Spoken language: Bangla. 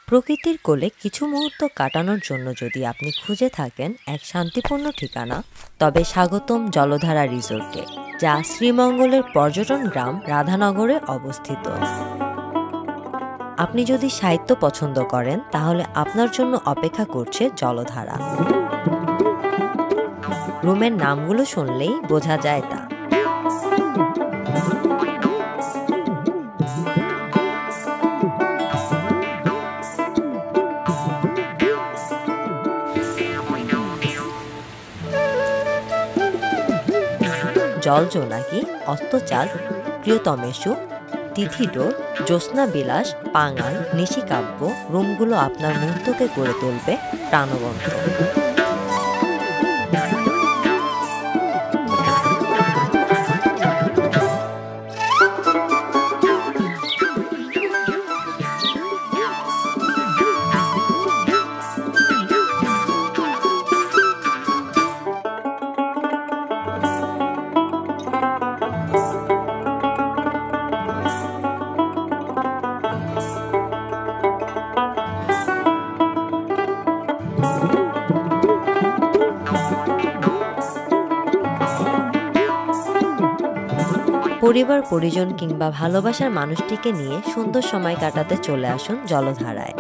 প্রকৃতির কোলে কিছু মুহূর্ত কাটানোর জন্য যদি আপনি খুঁজে থাকেন এক শান্তিপূর্ণ ঠিকানা, তবে স্বাগতম জলধারা রিসোর্টে, যা শ্রীমঙ্গলের পর্যটন গ্রাম রাধানগরে অবস্থিত। আপনি যদি সাহিত্য পছন্দ করেন তাহলে আপনার জন্য অপেক্ষা করছে জলধারা। রুমের নামগুলো শুনলেই বোঝা যায় তা। জল জোনাকি, অস্তচাঁদ, প্রিয়তমেশু, তিথিডোর, জ্যোৎস্না বিলাস, পাঙাল, নিশিকাব্য রুমগুলো আপনার মুহূর্তকে গড়ে তুলবে প্রাণবন্ত। পরিবার পরিজন কিংবা ভালোবাসার মানুষটিকে নিয়ে সুন্দর সময় কাটাতে চলে আসুন জলধারায়।